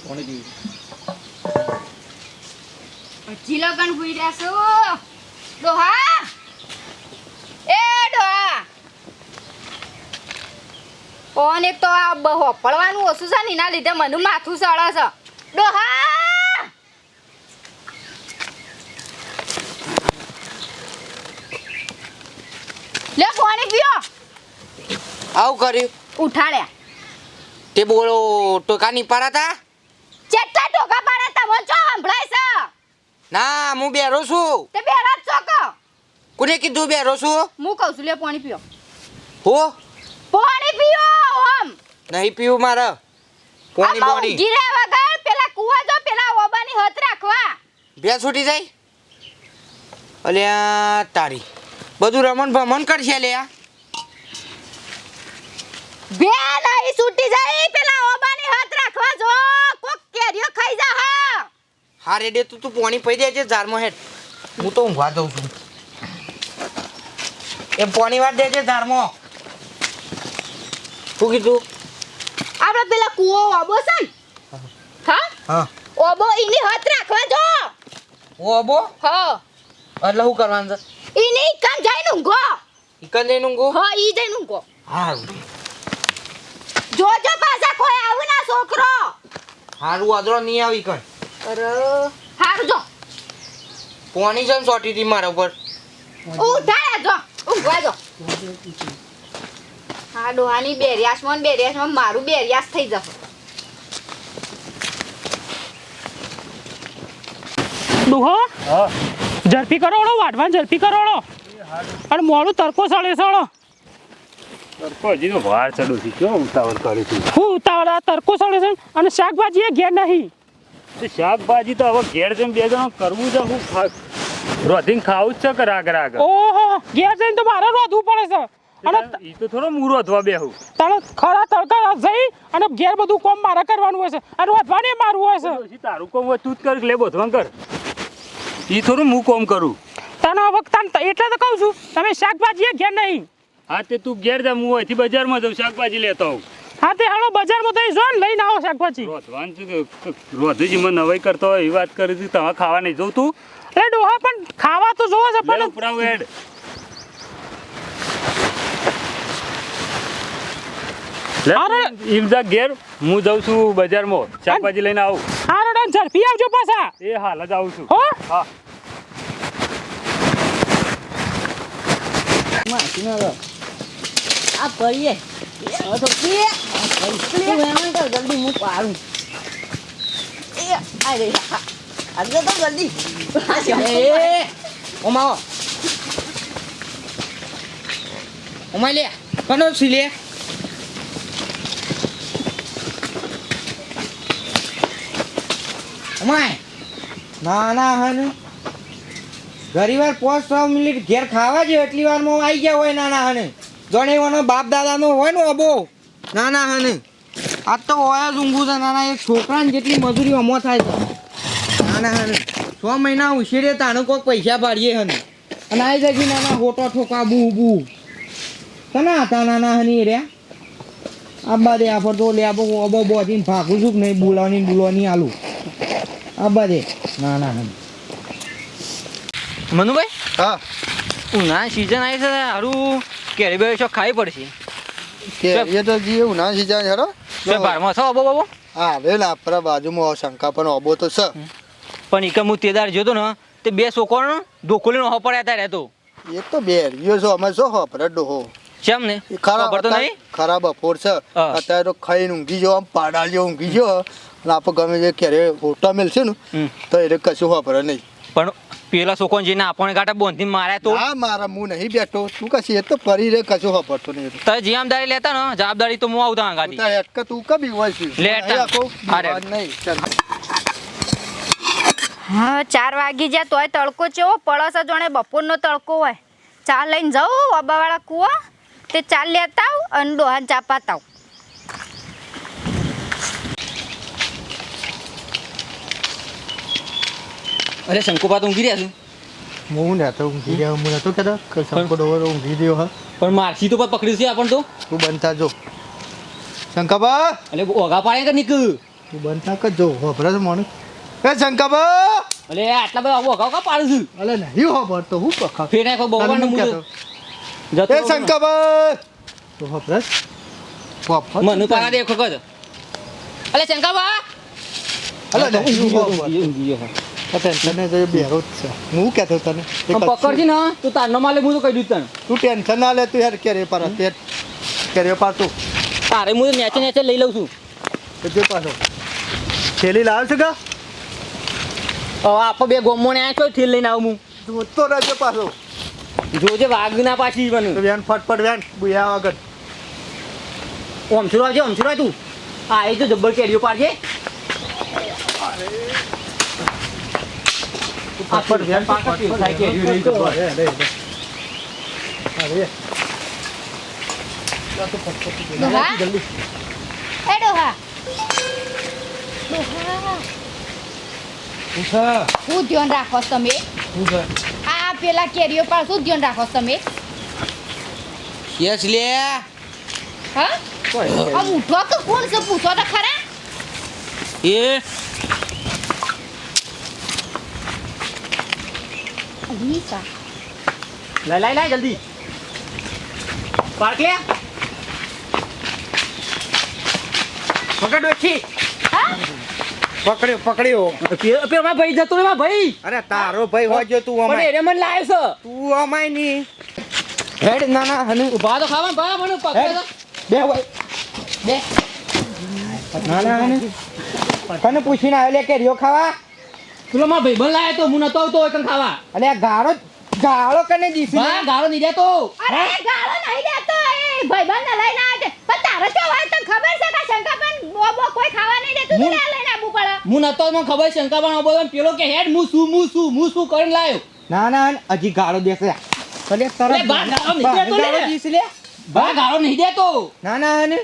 કોને દી હજી લગન ભૂઈ રહ્યા છો ડોહા એ ડોહા કોણ એક તો આ હોપળવાનું ઓછું છે ને એના લીધે મને માથું સળે છે ડોહા લે પાણી પીઓ આવું કર્યું ઉઠાડ્યા તે બોલો ટોકાની પાડતા ચેટલા ટોકા પાડે તમે ચો સંભળાય છે ના હું બેરો છું તે બેરા ચોકો કોને કીધું બેરો છું હું કહું છું લે પાણી પીઓ હો પાણી પીઓ ઓમ નહીં પીવું મારે પાણી પાણી ગીરે વગર પેલા કુવા જો પેલા ઓબાની હત રાખવા બે છૂટી જાય અલ્યા તારી બધું રમણ ભમણ કરશે લ્યા બે નહીં છૂટી જાય પેલા ઓબાની હત રાખવા જો કોક કેરીઓ ખાઈ જા હા હા રેડે તું પાણી પી દેજે ઝારમાં હેઠ હું તો ઊંઘવા દઉં છું એ પાણી વાર દેજે ઝારમાં શું કીધું આપણે પેલા કુવો ઓબો છે ને હા હા ઓબો ઈની હત રાખવા જો ઓબો હા એટલે શું કરવાનું છે ઈની કામ જઈને ઊંઘો ઇકન જઈને ઊંઘું હા ઈ જઈને ઊંઘો હારું જોજો પાછા કોઈ આવું ના છોકરો હારું વાદળો નહીં આવી કઈ અરે હારું જો પાણી જેમ સોટી હતી મારા ઉપર ઉઠાડે જો ઊંઘવા જો હા ડોહાની બેરિયાસમાં મારું બેરિયાસ થઈ જશે ડોહો હા ઝડપી કરોડો વાઢવાન ઝડપી કરોડો અને મોડું તરકો સળે સળો તરકો હજી તો વાર ચડું છું કેવો ઉતાવળ કરી છું હું ઉતાવળ આ તરકો સળે છે અને શાકભાજી એ ઘેર નહીં તે શાકભાજી તો હવે ઘેર જેમ બે જણા કરવું છે હું રોધીને ખાવું જ છે કે રાગ રાગ ઓહો ઘેર જઈને તો મારે રોધવું પડે છે અને એ તો થોડો હું રોધવા બેહું તને ખરા તડકા જઈ અને ઘેર બધું કોમ મારે કરવાનું હોય છે અને રોધવાને મારવું હોય છે પછી તારું કોમ હોય તું જ કરીશ લે બોધવાન કર એ થોડું હું કોમ કરું તને હવે એટલે તો કહું છું તમે શાકભાજી એ ઘેર નહીં હા તે તું ઘેર જા હું અહીંથી બજારમાં જાઉં શાકભાજી લેતો આવું હા તે હાલો બજારમાં તો જો ને લઈને આવો શાકભાજી રોધવાન છે રોધીજી મને નવાઈ કરતો હોય એ વાત કરી હતી તમે ખાવા નહીં જવું તું એટલે ડોહા પણ ખાવા તો જોવો છે પણ ઉપરાવ હેડ અરે! ઇમજા ઘેર હું જાઉં છું બજારમાં શાકભાજી લઈને આવું હા રોડન ઝડપી આવજો પાછા એ હાલ જ આવું છું હો હા આ પડીએ હવે તો કે તું એમ કર જલ્દી હું પાડું એ આ ગઈ આગળ તો જલ્દી એ ઓમાવો ઓમા લે કનો છી લે ઓમાય ના ના હન ઘણી વાર 5-6 મિનિટ ઘેર ખાવા જો એટલી વારમાં આવી ગયા હોય નાના હને જોણેવાનો બાપ દાદાનો હોય ને અબો નાના હને આ તો હોય જ ઊંઘું છે નાના એક છોકરાને જેટલી મજૂરી અમો થાય છે નાના હને 6 મહિના ઉછેરે તાણું કોઈક પૈસા પાડીએ હને અને આવી જગી નાના હોટો ઠોકા બુ બુ કના હતા નાના હની રહ્યા આબા દે આફર તો લે અબો બોધીને ભાગું છું કે નહીં બોલાવાની આલું આબા દે નાના હની મનુભાઈ હા ઉનાળાની સીઝન આવી છે સારું કેરી બેરી શોખ ખાવી પડશે કે એ તો જી ઉના સીઝન હેરો તો બારમાં છો અબો બાબો હા રે લાપરા બાજુમાં શંકા પણ અબો તો છે પણ ઈકર હું તેદાર જોતો ને તે બે છોકરાનો ધોકોલીનો હો પડ્યા હતા રહેતો એ તો બે રિયો છો અમે શું ખબર ડોહો કેમ ને એ ખરાબ ખબર તો નહીં ખરાબ બપોર છે હા. અત્યારે તો ખાઈને ઊંઘી જો આમ પાડા જેવો ઊંઘી જો અને આપણે ગમે તે ક્યારે હોટા મેલશે ને તો એ કશું ખબર નહીં પણ પેલા છોકરાને જઈને આપણને ગાંઠા બોંધીને માર્યા તો હા મારા હું નહીં બેઠો તું કશી એ તો પરી રે કશું ખબર તો નહીં તારે જવાબદારી લેતા ને જવાબદારી તો હું આવતા તું ગાડી તાર હેટકા તું કબી હોય છે લેટા. હારે. નહીં ચાલ હા 4 વાગી ગયા તોય તડકો ચેવો પડે છે જોણે બપોરનો તડકો હોય ચા લઈને જાઉં અબાવાળા કુવા તે ચા લેતા આવ અને ડોહાને ચા પાતાવ અરે શંકુપા તો ઊંઘી રહ્યા છું હું નતો ઊંઘી ગયો હું નતો કહેતો કે સંકો ડોવર ઊંઘી ગયો હા પણ મારસી તો પકડ્યું છે આપણ તો તું બનતા જો શંકાબા એટલે ઓગા પાડે કે નીક તું બંધ ના કરજો હોભરે છે મને એ શંકાબા અલે આટલા બધા આવો કા પાડું છું અલે નહીં હોભર તો હું પખા ફેર નાખો બહુવાનું મું જતો એ શંકાબા તો હોભરે મનુ પાડા દે વખત અલે શંકાબા અલે નહીં હોભર ઊંઘી ગયો ટેન્શન નહીં જોઈએ બેરો જ છે હું કહેતો તને પકડજી ને તું તારનો માલે હું તો કહી દઉં તને તું ટેન્શન ના લે તું યાર કેરે પર કેરે પર તું તારે હું નેચે નેચે લઈ લઉં છું જો પાછો થેલી લાવ છે કા આપણે બે ગોમો ને આવ્યા છો ઠેલ લઈને આવું હું જોતો રહેજો પાછો જોજે વાઘ ના પાછી મને તો વેન ફટફટ વેન બુયા વગર ઓમછુરો આવજે ઓમછુરો તું આ એ તો જબ્બર કેરીઓ પાડજે ફટફટ વેન થાય કેરીઓ લઈ જબ્બર અરે ડોહા જલ્દી એ ડોહા ઉઠા શું ધ્યાન રાખો છો તમે ઉઠા આ પેલા કેરીઓ પર શું ધ્યાન રાખો છો તમે યસ લે હા આમ ઉઠો તો કોણ છે પૂછો તો ખરા એ અલીસા લાઈ જલ્દી પાર્ક લે પકડ ઓછી હા પકડ્યો પેલો મારા ભાઈ જતો રે મારા ભાઈ અરે તારો ભાઈ હોય જો તું પણ અમાય એને મને લાવ્યો છે તું અમાય ની હેડ ના ના હનુ ઉભા તો ખાવા ભા મને પકડે બે ભાઈ બે ના ના હનુ કને પૂછીને આવ્યો લે કેરીઓ ખાવા પેલો મારા ભાઈ બન લાવ્યો તો હું નતો આવતો એકન ખાવા અલે આ ગાળો કને દીધી ભા ગાળો નહીં દેતો અરે ગાળો નહીં દેતો એ ભાઈબંધ લઈને આવે પણ તારે તો હોય તને ખબર છે કે શંકાબેન બોબો કોઈ ખાવા નહીં દેતું તું લઈને આવું પડે હું નતો મને ખબર શંકાબાનો બોલો પેલો કે હેડ હું શું કરીને લાવ્યો ના ના હજી ગાળો દેશે ભલે લે, બા ગાળો નહીં દેતો લે. ગાળો દીધી લે ભા ગાળો નહીં દેતો ના ના હને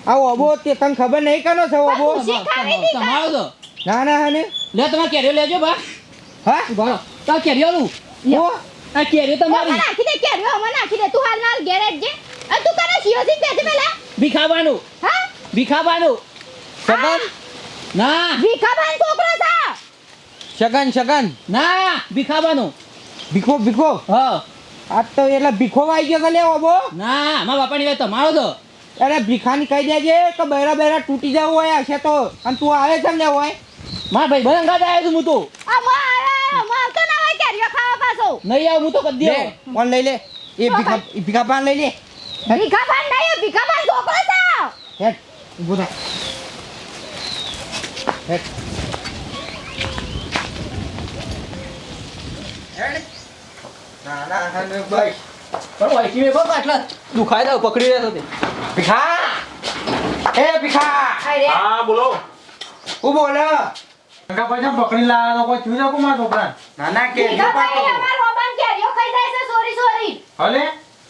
આ ઓબો તે તને ખબર નહીં કનો છે ઓબો ખુશી ખાવી હતી તમારો તો ના ના હને લે તમે કેરીઓ લેજો ભા હા ઉભા તો કેરીઓ લું ઓ આ કેરીઓ મને તમારી નાખી દે કેરીઓ મને નાખી દે તું હાલ ગેરેજ જે આ તું કરે સિયોજી બેઠે પેલા ભીખાબાનું હા સગન ના ભીખાબાન છોકરો છે સગન ના ભીખાબાનું ભીખો હા આ તો એટલે ભીખો વાઈ ગયો છે લે ઓબો ના મારા બાપાની વાત તમારો તો અરે ભીખાની કહી દેજે કે બૈરા તૂટી જવું હોય હશે તો અને તું આવે છે ને હોય મારા ભાઈ બંધ અંગાત આવ્યો છું હું તો આ માર તો ના હોય કેરીઓ ખાવા પાછો નહીં આવું હું તો કદી લે ફોન લઈ લે એ ભીખા પાન લઈ લે ભીખાબાન નહીં ભીખાબાન છોકરો છે હેડ ઊભો થા હેડ ના ના હને ભાઈ પણ વાઈકી મે પણ આટલા દુખાય દા પકડી રહ્યો તે ભીખા એ ભીખા અરે હા બોલો હું બોલે પકડી લાવ્યા તો કોઈ થયું છે કુમાર છોકરા ના ના કે ભીખાબાઈ અમાર રોબાન કેરીઓ ખાઈ જાય છે સોરી હલે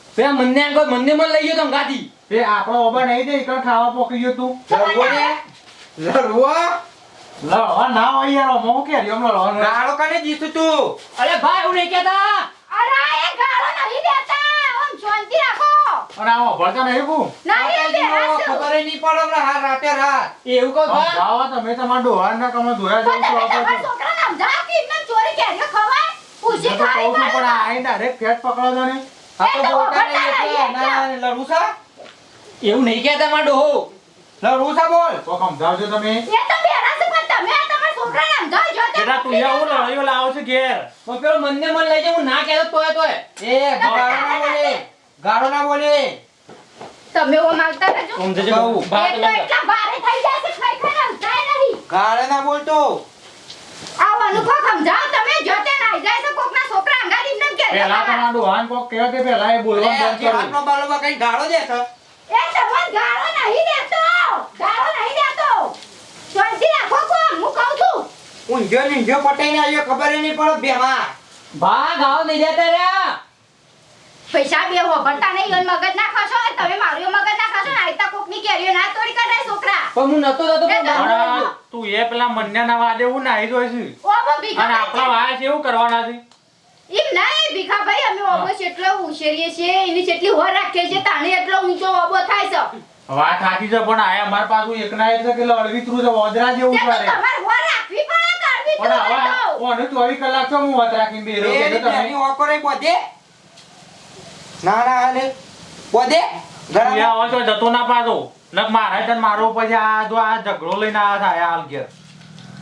પેલા મને મન લઈ ગયો તો ગાતી એ આપણો ઓબા નહીં દે એકણ ખાવા પોકી ગયો તું લડવો લડવા ના હોય યાર મો કે હરિયમ લડવાનું ગાળો કને દીધું તું અરે ભાઈ એવું નહીં કહેતા અરે એ ગાળો નહીં દેતા ઓમ શાંતિ રાખો અને આવો ભરતા નહીં કુ નહીં દે હાસો ખબર નહીં પડે હમણાં હા રાતે રાત એવું કહો ભા જાવા તમે તમારા ડોહાર ના કમે ધોયા જાવ છો આપણે છોકરા નામ જા કે ઇતને ચોરી કેરીઓ ખવાય પૂછી ખાઈ પણ પડે આઈ ડાયરેક્ટ ફેટ પકડો છો ને આ તો એ તો બોલતા નહીં ખબર એટલે ના ના લડવું છે એવું નહીં કહેતા મારો ડોહો લડવું છે બોલ તો સમજાવજો તમે એ તો બેરા છે પણ તમે આ તમારા છોકરા નામ જા જો તે બેટા તું યા હું લડાઈઓ લાવો છે ઘેર પણ પેલો મને મન લઈ જાય હું ના કહેતો તોય એ ગાળો ના બોલે તમે ઓ માંગતા રહેજો સમજે કહું. ભા એ તો એટલા બારે થઈ જાય છે ખાઈ ખાઈ જાય નહીં ગાળે ના બોલતો આ અનુભવ સમજાવો તમે જો તે નાઈ જાય છે કોકના છોકરા અંગાડી ને કે પહેલા તમારા ડોહાન કોક કહે કે પહેલા એ બોલવાનું બંધ કરો હાથનો બાલોમાં કઈ ગાળો દે છે એ તમને ગાળો નહીં દેતો શાંતિ રાખો કોણ હું કહું છું ઊંઝો પટાઈને આવ્યો ખબર નહીં પડે બેમાં ભા ગાવ નહીં દેતા રહ્યા પૈસા બે હોભરતા નહીં ઈવન મગજ ના ખાશો અને તમે મારું મગજ ના ખાશો ને આઈતા કોકની કેરીઓ ના તોડી કાઢે છોકરા પણ હું નતો જતો પણ એ બહાર ગાળો આવ્યો. તું એ પેલા મન્યાના વાદે હું નાહી જોઈ છું ઓબો ભીખા અને આપણા વાયા છે એવું કરવાના છે એમ નહીં ભીખા ભાઈ અમે ઓબો જેટલો ઉછેરીએ છીએ એની જેટલી હોર રાખીએ છીએ તાણે એટલો ઊંચો ઓબો થાય છે વાત સાચી છે પણ આયા અમાર પાછું એકના એક છે કે લડવીતરું છે વોદરા જેવું તે તો કરે તમારે વાર રાખવી પડે કરવી પણ તો હવે ઓને 24 કલાક તો હું વોદ રાખીને બેરો એ કે તમે એની ઓકોરે પોદે ના ના હને પોદે તું આવો તો જતો ના પાછો નક મારે તને મારો પછી આ જો આ ઝઘડો લઈને આ થાય હાલ ઘેર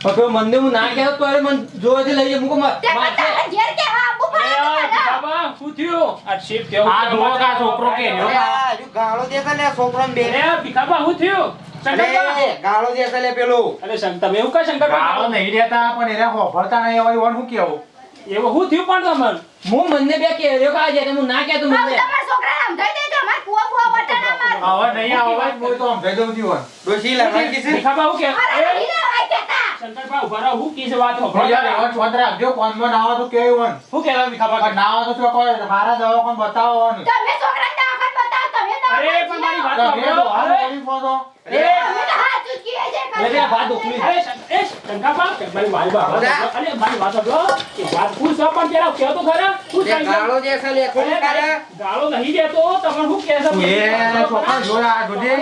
પણ મને હું ના કહેતો તો મને જોવાથી લઈ જાય મુકો તે પણ તારે ઘેર કેવા આબુ પડે બાબા શું થયું આ શેપ કેવું આ જુઓ કે આ છોકરો કે અરે આ હજુ ગાળો દે છે લે છોકરાને બે અરે ભીખાબા શું થયું શંકરબા અરે ગાળો દે છે લે પેલું અરે તમે એવું કઈ શંકરબા ગાળો નહીં દેતા પણ એને હોભળતા નહીં હવે ઓન શું કેવું એવું શું થયું પણ તમને હું મને બે કહેજો કે આજે હું ના કહેતો મને તમારા છોકરાને સમજાઈ દેજો અમાર કુવા કુવા વટાણા મારો હવે નહીં આવે કોઈ તો સમજાઈ દઉં જીવન ડોશી લગાઈ કીધી ભીખાબા શું કે અરે નહીં આવાય કેતા શંકરબા ઉભા રહો હું કીધું વાત પણ હોભળો યાર એવો છોડ રાખજો કોનમાં ના આવે તો કેવું વન શું કહેવા ભીખાબા ના આવે તો શું કોઈ મારા દવાખાને બતાવો ને તમે છોકરાને દવાખાને બતાવો તમે દવાખાને અરે પણ મારી વાત તમે સાંભળો. તો હાલ અરે, કરી પોતો તમે તો હાથ ઉચકીએ છે અરે આ વાત ઉકલી અરે, શંકરબા, મારી વાત સાંભળો. અરે, મારી વાત સાંભળો. એ વાત શું છે પણ પેલા કહો તો ખરા. શું તે થાય છે? ગાળો દે છે લે કોણ કરે ગાળો નહીં દેતો તમે શું કહેશો? એ છોકરા જોયા જોજે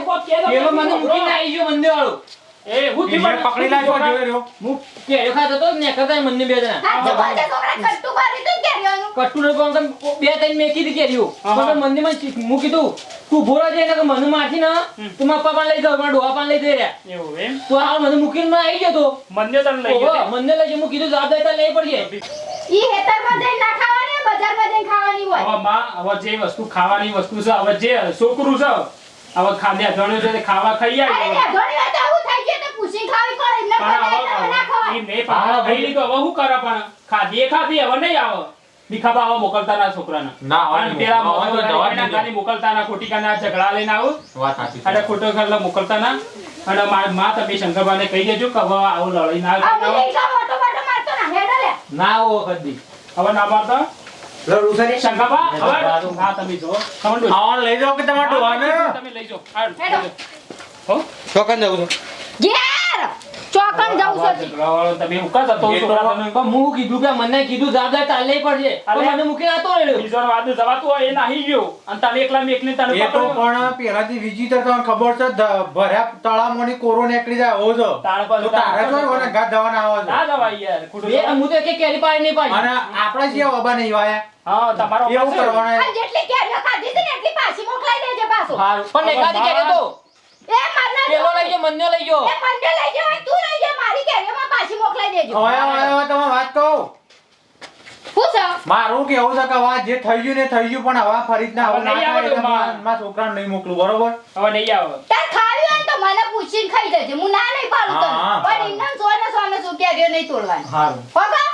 પેલો મને મૂકીને આવી ગયો મંદિર વાળો એ હું થયું એને પકડી લાજો જોઈ રહ્યો હું કેળ્યો ખાતો તો ને કરતા મને બે જણા હા તો બોલતે છોકરા કટ્ટુ કરી તું કેરીઓનું કટ્ટુ ને કોણ બે ત્રણ મેકી દી કેર્યું પણ મંદિરમાં હું કીધું તું ભોળા છે ને કે મને મારથી ના તું મારા પપ્પા લઈ જાવ મારા ડોહા પાન લઈ જઈ રહ્યા એવું એમ તો હાલ મને મૂકીને મને આવી ગયો તો મંદિર તને લઈ ગયો ઓહો, મને લઈ ગયો. હું કીધું જવાબદારી તારે લેવી પડશે ઈ હેતરમાં જઈને ના ખાવાની બજારમાં જઈને ખાવાની હોય હવે માં હવે જે વસ્તુ ખાવાની વસ્તુ છે હવે જે છોકરું છે હવે ખાધ્યા જણ્યું છે તે ખાવા ખાઈ અરે આવી ને ઘણી વાર તો આવું થઈ ગયું તો પૂછી ખાવી પડે એમને પણ ના ખવાય હવે મેં પાછા ખાઈ લીધું હવે શું કરે પણ ખાધી એ ખાધી હવે નહીં આવે ભીખાબા હવે મોકલતા ના છોકરાને ના, હવે અને નહીં પેલા મોકલવા. હવે તો જવા જ નહીં દે. ગાડી મોકલતા ના ખોટી કાના ઝઘડા લઈને આવું વાત સાચી છે. અને ખોટો ખરલા મોકલતા ના અને માં તમે શંકરબાને કહી દેજો કે હવે આવું લડાઈ ના આ આવે. મને એકલા મોટો મોટો મારતો ના હેડો લે ના આવો વખત દી હવે ના મારતા લડું છે શંકરબા હવે હા તમે જો ખમણ આવા લઈ જાઓ કે તમારા ડોહાને તમે લઈ જાઓ હાલ, હેડો. લઈ જાઓ. હો ચોકન જવું છે ઘેર ચોકન જાઉં આવા છું ઝઘડાવાળો તમે ઉકા જતો એ તો છોકરા તમે પણ હું કીધું કે મને કીધું જવાબદારી તારે લેવી પડશે પણ મને મૂકીને આતો રહ્યો બીજો વાદ જવાતું હોય એ નાહી ગયો અને તમે એકલા મેં એકને તને એ તો પકડ્યો. પણ પેલાથી વિચિત્ર તમને ખબર છે ભર્યા તળાવમાંની કોરો નીકળી જાય હો છો તાણ પર તો તારે તો હોય ને ગાઢ દવાના આવે ના છે જવાય યાર ખોટું બે જવાનું. હું તો કે કેરી પાડી નહીં પાડી અને આપણે જે અબા નહીં વાયા હા તમારો એવું પાસે. કરવાના અને જેટલી કેરીઓ ખાધી છે ને એટલી પાછી મોકલાઈ દેજે પાછો સારું પણ એકાદી કેરી તો એ મારના પેલો લઈ ગયો મને લઈ ગયો એ મને લઈ જાવ તું લઈ જા મારી કેરીઓમાં પાછી મોકલાઈ દેજો હવે તમે વાત કહું હું છે મારું કેવું છે કે હવે જે થઈ ગયું ને થઈ ગયું પણ હવે ફરીથી હવે ના નહીં થાય આવે એટલે માં. મારા છોકરાને નહીં મોકલું બરોબર હવે નહીં આવે તાર ખાવી હોય ને તો મને પૂછીને ખાઈ દેજે હું ના નહીં પાડું તને હા, હા. પણ એમને સોને સોને શું કેરીઓ નહીં તોડવાની સારું હોગા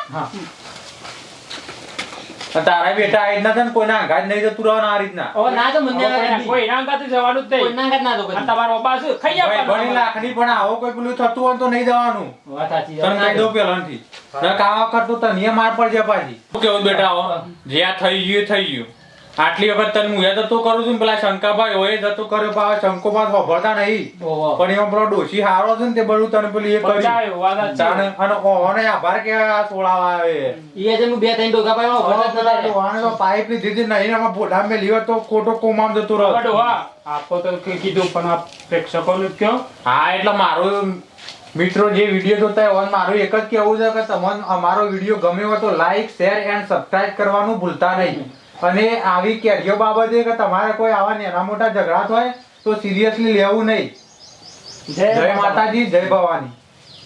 તારા બેટા આ રીતના છે ને કોઈના આઘાત નહીં જતું રહેવાનું આ રીતના હવે ના તો મને હવે કોઈ એના અંગાથી જવાનું જ કોઈ નહીં ના કાઢ ના તો અને કદી. તમારો બાપ શું ખાઈ ભાઈ આપવાનું ભણી લાખની પણ આવો કોઈ પેલું થતું હોય તો નહીં જવાનું વાત સાચી છે. તને કહી દઉં પેલાથી નક આ વખત તો તને માર પડશે પાછી શું કેવું બેટા હવે જે આ થઈ ગયું એ થઈ ગયું આટલી વખત તને હું એ જતો કરું છું ને પેલા શંકાભાઈ હોય એ જતો કર્યો પણ હવે શંકોભાઈ ખબરતા નહીં ઓહો. પણ એમાં પેલો ડોશી હારો છે ને તે બધું તને પેલું એ કર્યું બચાવ્યો, વાત સાચી. જાણે અને ઓહોને આભાર કે આ સોળાવા આવે ઈ આજે હું બે ત્રણ ડોકા પાડ્યા, હવે વરસાદ પેલા નતા રહ્યા. ડોહાને તો પાઇપ ની દીધી નહીં એમાં ભોડા મેં લીધો તો ખોટો કોમામ જતું હવે રહ્યો ડોહા, આપો તો કીધું પણ આ પ્રેક્ષકોને કયો હા એટલે મારું મિત્રો જે વિડીયો જોતા હોય મારું એક જ કેવું છે કે તમને અમારો વિડીયો ગમ્યો હોય તો લાઈક શેર એન્ડ સબસ્ક્રાઇબ કરવાનું ભૂલતા નહીં અને આવી કેરીઓ બાબતે કે તમારે કોઈ આવા નાના મોટા ઝઘડા હોય તો સિરિયસલી લેવું નહીં જય માતાજી જય ભવાની.